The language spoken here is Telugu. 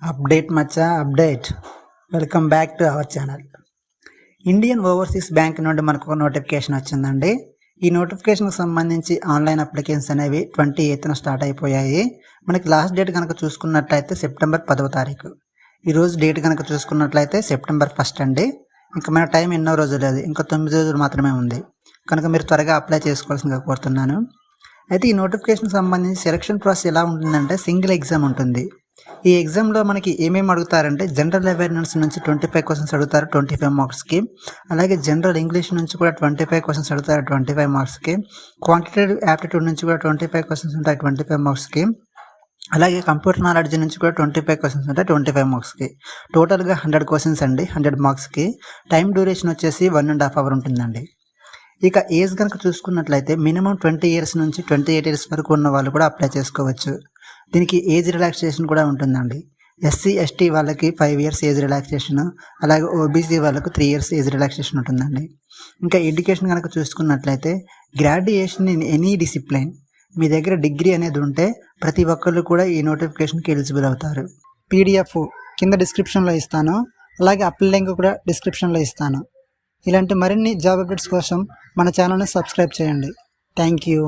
Update Maccha update. Welcome back to our channel. Indian overseas bank నుండి మనకు ఒక నోటిఫికేషన్ వచ్చిందండి. ఈ నోటిఫికేషన్కి సంబంధించి ఆన్లైన్ అప్లికేషన్స్ అనేవి 28న స్టార్ట్ అయిపోయాయి. మనకి లాస్ట్ డేట్ కనుక చూసుకున్నట్లయితే సెప్టెంబర్ 10వ తారీఖు. ఈరోజు డేట్ కనుక చూసుకున్నట్లయితే సెప్టెంబర్ 1 అండి. ఇంకా మన టైం ఎన్నో రోజులు లేదు, ఇంకా 9 రోజులు మాత్రమే ఉంది. కనుక మీరు త్వరగా అప్లై చేసుకోవాల్సిందిగా కోరుతున్నాను. అయితే ఈ నోటిఫికేషన్కి సంబంధించి సెలక్షన్ ప్రాసెస్ ఎలా ఉంటుందంటే సింగిల్ ఎగ్జామ్ ఉంటుంది. ఈ ఎగ్జామ్లో మనకి ఏమేమి అడుగుతారంటే జనరల్ అవేర్నెస్ నుంచి 25 క్వశ్చన్స్ అడుగుతారు 25 మార్క్స్కి. అలాగే జనరల్ ఇంగ్లీష్ నుంచి కూడా 25 క్వశ్చన్స్ అడుగుతారు 25 మార్క్స్కి. క్వాంటిటేటివ్ యాప్టిట్యూడ్ నుంచి కూడా 25 క్వశ్చన్స్ ఉంటాయి 25 మార్క్స్కి. అలాగే కంప్యూటర్ నాలెడ్జ్ నుంచి కూడా 25 క్వశ్చన్స్ ఉంటాయి 25 మార్క్స్కి. టోటల్గా 100 క్వశ్చన్స్ అండి 100 మార్క్స్కి. టైం డ్యూరేషన్ వచ్చేసి 1.5 అవర్ ఉంటుందండి. ఇక ఏజ్ కనుక చూసుకున్నట్లయితే మినిమం 20 ఇయర్స్ నుంచి 28 ఇయర్స్ వరకు ఉన్న వాళ్ళు కూడా అప్లై చేసుకోవచ్చు. దీనికి ఏజ్ రిలాక్సేషన్ కూడా ఉంటుందండి. ఎస్సీ ఎస్టీ వాళ్ళకి 5 ఇయర్స్ ఏజ్ రిలాక్సేషన్, అలాగే ఓబీసీ వాళ్ళకు 3 ఇయర్స్ ఏజ్ రిలాక్సేషన్ ఉంటుందండి. ఇంకా ఎడ్యుకేషన్ కనుక చూసుకున్నట్లయితే గ్రాడ్యుయేషన్ ఇన్ ఎనీ డిసిప్లైన్, మీ దగ్గర డిగ్రీ అనేది ఉంటే ప్రతి ఒక్కళ్ళు కూడా ఈ నోటిఫికేషన్కి ఎలిజిబుల్ అవుతారు. పీడిఎఫ్ కింద డిస్క్రిప్షన్లో ఇస్తాను, అలాగే అప్లై లింక్ కూడా డిస్క్రిప్షన్లో ఇస్తాను. ఇలాంటి మరిన్ని జాబ్ అప్డేట్స్ కోసం మన ఛానల్ని సబ్స్క్రైబ్ చేయండి. Thank you.